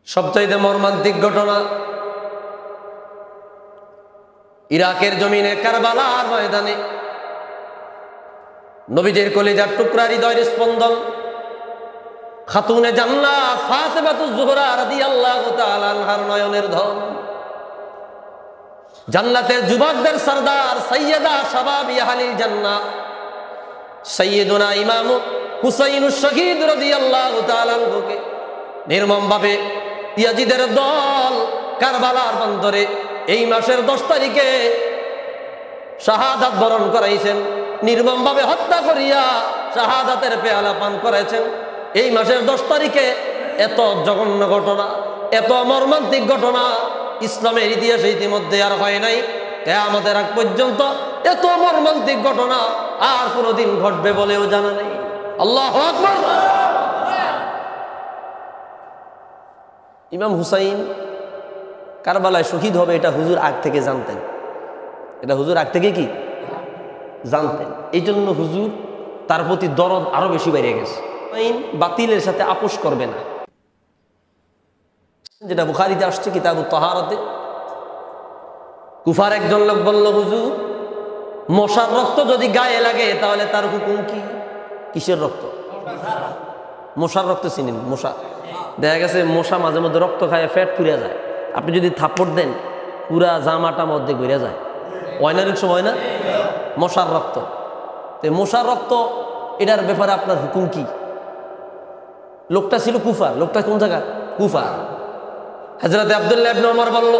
সবচাইতে মর্মান্তিক ঘটনা ইরাকের জমিনে কারবালার ময়দানে নবীজির কলিজার টুকরা হৃদয়ের স্পন্দন খাতুনে জান্নাত ফাতেমাতুজ জোহরা রাদিয়াল্লাহু তাআলা আনহার নয়নের ধন, জান্নাতের যুবকদের সরদার সাইয়্যিদা শাবাবি আহলিল জান্নাহ সাইয়্যিদুনা ইমাম হুসাইনুশ শহীদ রাদিয়াল্লাহু তাআলা আনহুকে নির্মমভাবে ইয়াজিদের দল কারবালার প্রান্তরে এই মাসের 10 তারিখে শাহাদাত বরণ করাইছেন, নির্মমভাবে হত্যা করিয়া শাহাদাতের পেয়ালা পান করেছেন। এই মাসের 10 তারিখে এত জঘন্য ঘটনা, এত মর্মান্তিক ঘটনা ইসলামের ইতিহাসে ইতিমধ্যে আর হয় নাই। কিয়ামতের আগ পর্যন্ত এত মর্মান্তিক ঘটনা আর কোনোদিন ঘটবে বলেও জানা নেই। আল্লাহু আকবার। ইমাম হুসাইন কারবালায় শহীদ হবে এটা হুজুর আগ থেকে জানতেন, এটা হুজুর আগ থেকে কি জানতেন। এই জন্য হুজুর তার প্রতি দরদ আরো বেশি বেড়ে গেছে। হুসাইন বাতিলের সাথে আপোষ করবে না, যেটা বুখারীতে আসছে কিতাবুত তাহারাতে। কুফার একজন লোক বলল, হুজুর মশার রক্ত যদি গায়ে লাগে তাহলে তার হুকুম কি? কিসের রক্ত? মশার রক্ত চিনেন? মশা, দেখা গেছে মশা মাঝে মধ্যে রক্ত খায় ফ্যাট পুড়ে যায়, আপনি যদি থাপ্পড় দেন পুরা জামাটা মধ্যে ঘুরে যায়, ওয়াইনারির সময় না? মশার রক্ত। তো মশার রক্ত এটার ব্যাপারে আপনার হুকুম কি? লোকটা ছিল কুফা। লোকটা কোন জায়গা? কুফা। হযরত আব্দুল্লাহ ইবনে ওমর বলল,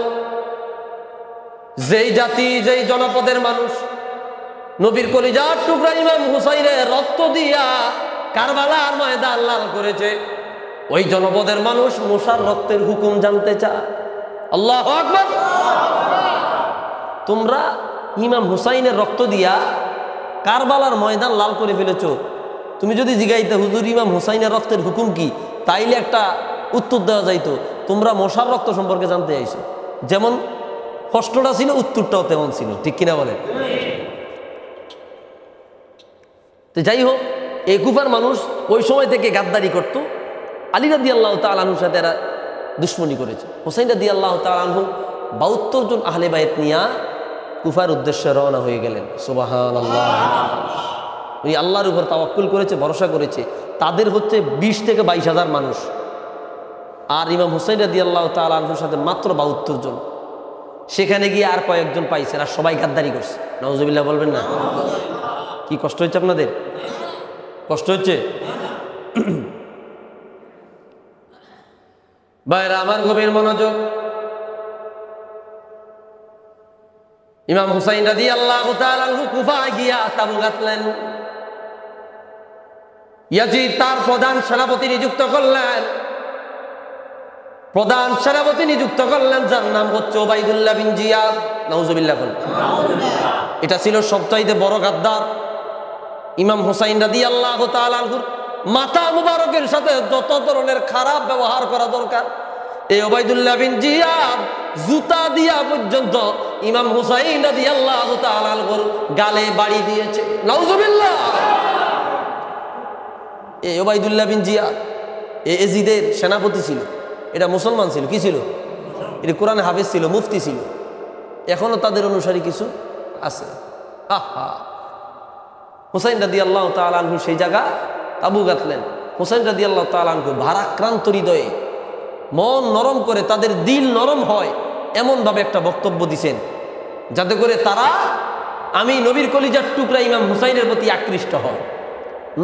যেই জাতি যেই জনপদের মানুষ নবীর কলিজার টুকরা ইমাম হুসাইনের রক্ত দিয়া কারবালার ময়দান লাল করেছে, ওই জনপদের মানুষ মশার রক্তের হুকুম জানতে চায়। আল্লাহু আকবার। তোমরা ইমাম হুসাইনের রক্ত দিয়া কারবালার ময়দান লাল করে ফেলেছ, তুমি যদি জিগাইতে হুজুর ইমাম হুসাইনের রক্তের হুকুম কি, তাইলে একটা উত্তর দেওয়া যাইতো। তোমরা মশার রক্ত সম্পর্কে জানতে চাইছো, যেমন কষ্টটা ছিল উত্তরটাও তেমন ছিল, ঠিক কিনা বলে? তো যাই হোক, এই কুফার মানুষ ওই সময় থেকে গাদ্দারি করত। আলী রাদিয়াল্লাহু তাআলা আনহুর সাথে এরা দুশ্মনী করেছে। হুসাইন রাদিয়াল্লাহু তাআলা আনহু 72 জন আহলে বাইত নিয়া কুফার উদ্দেশ্যে রওনা হয়ে গেলেন। সুবহানাল্লাহ। উনি আল্লাহর উপর তাওয়াক্কুল করেছে, ভরসা করেছে। তাদের হচ্ছে 20 থেকে 22,000 মানুষ, আর ইমাম হুসাইন রাদিয়াল্লাহু তাআলা আনহুর সাথে মাত্র 72 জন। সেখানে গিয়ে আর কয়েকজন পাইছে, আর সবাই গাদ্দারি করছে। নাউজুবিল্লাহ বলবেন না? কি কষ্ট হচ্ছে আপনাদের? কষ্ট হচ্ছে? ভাইরা আমার, গভীর মনোযোগ। ইমাম হুসাইন রাদিয়াল্লাহু তাআলা আনহু কুফায় গিয়া তাবু গাঁথলেন। ইয়াজিদ তার প্রধান সেনাপতি নিযুক্ত করলেন, প্রধান সেনাপতি নিযুক্ত করলেন, যার নাম হচ্ছে ওবাইদুল্লাহ বিন জিয়াদ। নাউজুবিল্লাহ বলেন। এটা ছিল সবচাইতে বড় গাদ্দার। ইমাম হুসাইন রাদিয়াল্লাহু তাআলা আনহুর মাথা মুবারকের সাথে যত ধরনের খারাপ ব্যবহার করা দরকার, এই ওবাইদুল্লাহ বিন জিয়াদ জুতা দিয়া পর্যন্ত ইমাম হুসাইন রাদিয়াল্লাহু তাআলা আনহুর গালে বাড়ি দিয়েছে। নাউজুবিল্লাহ। এই ওবাইদুল্লাহ বিন জিয়াদ এজিদের সেনাপতি ছিল। এটা মুসলমান ছিল। কি ছিল? এটা কোরআনে হাফেজ ছিল, মুফতি ছিল। এখনো তাদের অনুসারী কিছু আছে। আহা, হুসাইন রাদিয়াল্লাহু তাআলা আনহু সেই জায়গা তাবু গাঁথলেন। হুসাইন রাদিয়াল্লাহু তাআলা আনহু ভারাক্রান্ত হৃদয়ে, মন নরম করে, তাদের দিল নরম হয় এমনভাবে একটা বক্তব্য দিছেন, যাতে করে তারা আমি নবীর কলিজার টুকরা ইমাম হুসাইনের প্রতি আকৃষ্ট হয়।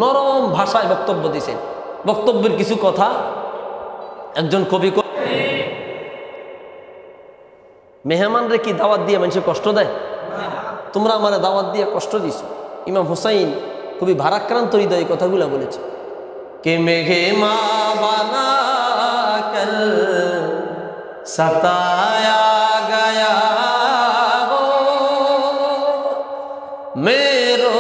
নরম ভাষায় বক্তব্য দিছেন। বক্তব্যের কিছু কথা একজন কবি, মেহমানরে কি দাওয়াত দিয়ে মানুষের কষ্ট দেয়? তোমরা আমার দাওয়াত দিয়ে কষ্ট দিছ। ইমাম হুসাইন খুবই ভারাক্রান্ত হৃদয়ে কথাগুলো বলেছে। কে মেহমা বানা কর সতায়া গয়া হো মেরো